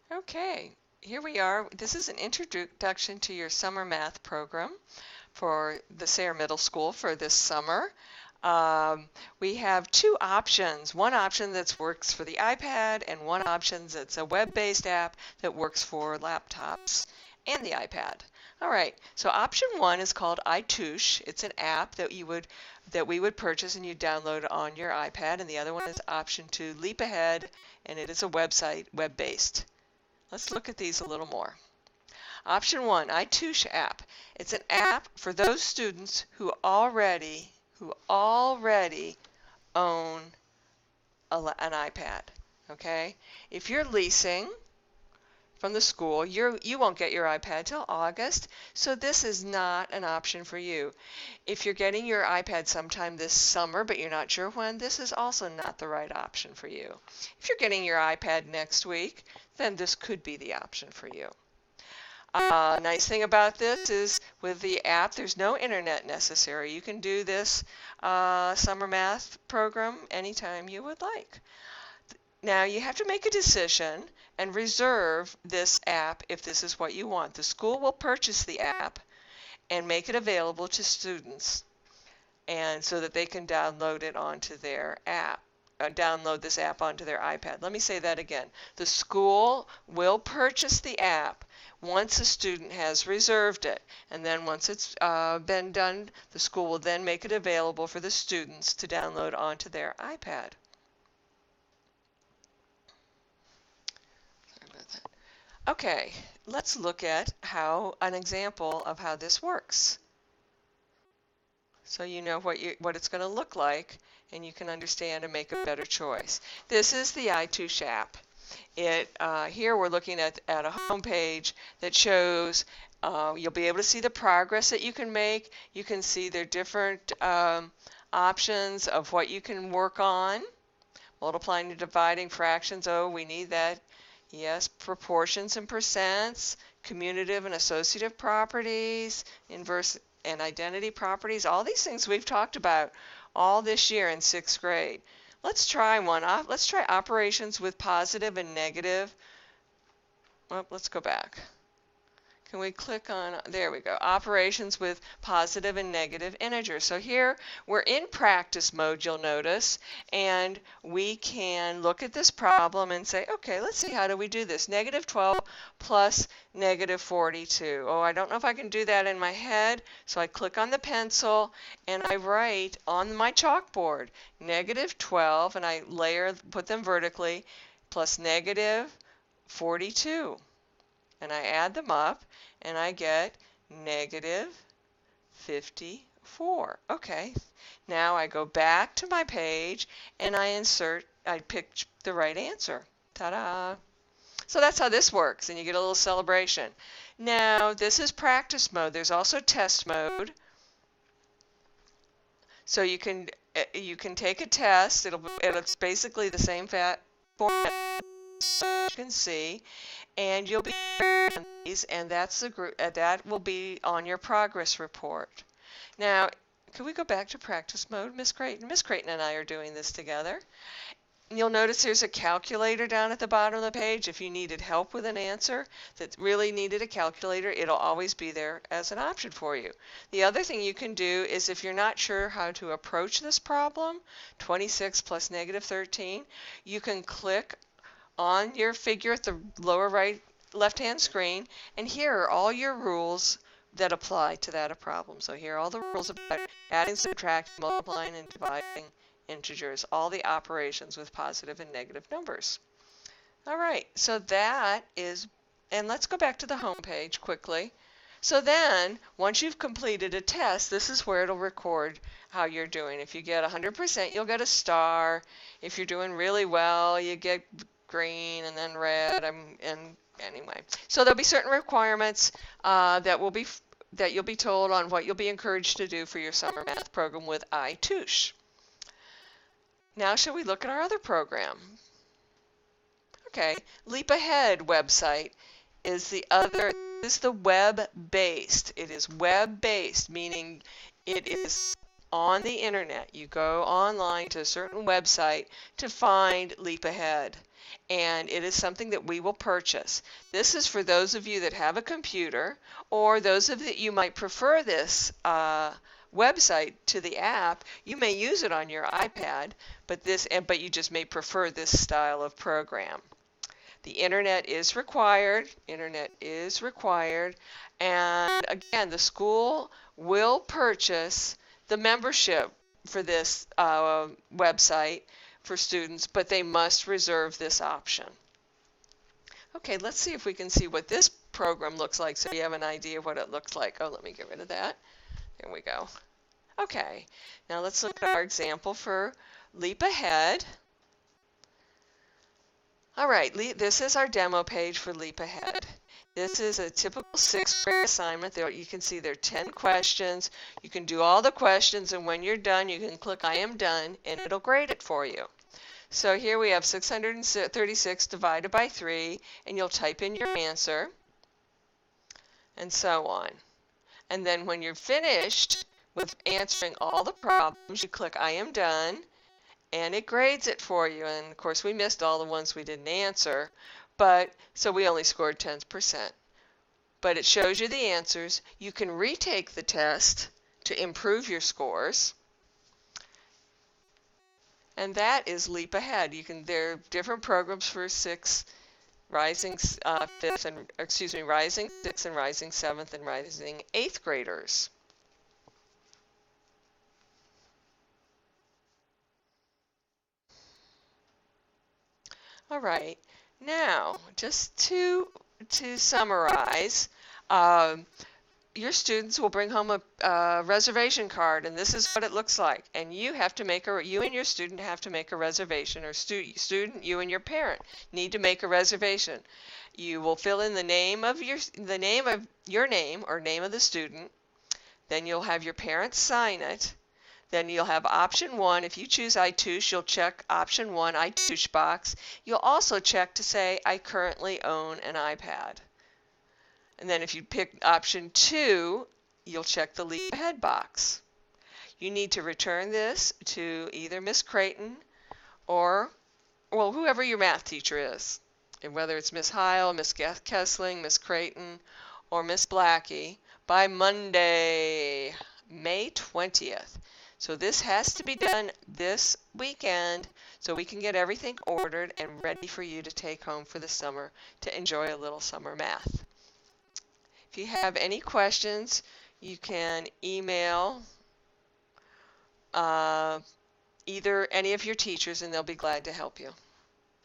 Okay, here we are. This is an introduction to your summer math program for the Sayre Middle School for this summer. We have two options. One option that works for the iPad and one option that's a web-based app that works for laptops and the iPad. All right, so option one is called iTouche. It's an app that we would purchase and you download on your iPad, and the other one is option two, Leap Ahead, and it is a web-based. Let's look at these a little more. Option one, iTouche app. It's an app for those students who already own an iPad. Okay? If you're leasing from the school, you won't get your iPad till August, so this is not an option for you. If you're getting your iPad sometime this summer, but you're not sure when, this is also not the right option for you. If you're getting your iPad next week, then this could be the option for you. Nice thing about this is with the app, there's no internet necessary. You can do this summer math program anytime you would like. Now you have to make a decision and reserve this app if this is what you want. The school will purchase the app and make it available to students, and so that they can download it onto their app. Download this app onto their iPad. Let me say that again. The school will purchase the app once a student has reserved it, and then once it's been done, the school will then make it available for the students to download onto their iPad. Sorry about that. Okay, let's look at an example of how this works, so you know what it's going to look like, and you can understand and make a better choice. This is the iTouche app. Here we're looking at a home page that shows you'll be able to see the progress that you can make. You can see their different options of what you can work on. Multiplying and dividing, fractions, oh, we need that. Yes, proportions and percents, commutative and associative properties, inverse and identity properties. All these things we've talked about all this year in 6th grade. Let's try one. Let's try operations with positive and negative. Well, let's go back. Can we click on, there we go, operations with positive and negative integers. So here we're in practice mode, you'll notice, and we can look at this problem and say, okay, let's see, how do we do this? Negative 12 plus negative 42. Oh, I don't know if I can do that in my head, so I click on the pencil and I write on my chalkboard negative 12, and I put them vertically, plus negative 42. And I add them up, and I get negative 54. Okay, now I go back to my page, and I pick the right answer. Ta-da! So that's how this works, and you get a little celebration. Now, this is practice mode. There's also test mode. So you can take a test. It's basically the same format, you can see, and you'll be on these, and that's the group that will be on your progress report. Now, can we go back to practice mode, Miss Creighton? Miss Creighton and I are doing this together. You'll notice there's a calculator down at the bottom of the page. If you needed help with an answer that really needed a calculator, it'll always be there as an option for you. The other thing you can do is, if you're not sure how to approach this problem, 26 plus negative 13, you can click on your figure at the lower left-hand screen, and here are all your rules that apply to that problem. So here are all the rules about adding, subtracting, multiplying, and dividing integers, all the operations with positive and negative numbers. All right, so that is, and let's go back to the home page quickly. So then, once you've completed a test, this is where it'll record how you're doing. If you get 100%, you'll get a star. If you're doing really well, you get green and then red, and anyway. So there'll be certain requirements that you'll be told on what you'll be encouraged to do for your summer math program with iTouche. Now shall we look at our other program? Okay, Leap Ahead website is the web-based. It is web-based, meaning it is on the internet. You go online to a certain website to find Leap Ahead, and it is something that we will purchase. This is for those of you that have a computer, or those of that you might prefer this website to the app. You may use it on your iPad, but you just may prefer this style of program. The internet is required. Internet is required. And again, the school will purchase the membership for this website for students, but they must reserve this option. Okay, let's see if we can see what this program looks like so you have an idea of what it looks like. Oh, let me get rid of that. There we go. Okay, now let's look at our example for Leap Ahead. All right, this is our demo page for Leap Ahead. This is a typical 6th grade assignment. There, you can see there are 10 questions. You can do all the questions, and when you're done, you can click I am done, and it'll grade it for you. So here we have 636 divided by 3, and you'll type in your answer, and so on. And then when you're finished with answering all the problems, you click I am done, and it grades it for you. And of course we missed all the ones we didn't answer, but so we only scored 10%. But it shows you the answers. You can retake the test to improve your scores. And that is Leap Ahead. There are different programs for rising 6th and rising 7th and rising 8th graders. All right, now just to summarize, your students will bring home a reservation card, and this is what it looks like. And you and your student have to make a reservation, or student, you and your parent need to make a reservation. You will fill in the name of your name or name of the student. Then you'll have your parents sign it. Then you'll have option 1. If you choose I touche, you'll check option 1, I touche box. You'll also check to say I currently own an iPad. And then if you pick option 2, you'll check the Leap Ahead box. You need to return this to either Miss Creighton or, well, whoever your math teacher is. And whether it's Miss Heil, Miss Kessling, Miss Creighton, or Miss Blackie by Monday, May 20th. So this has to be done this weekend so we can get everything ordered and ready for you to take home for the summer to enjoy a little summer math. If you have any questions, you can email either any of your teachers and they'll be glad to help you.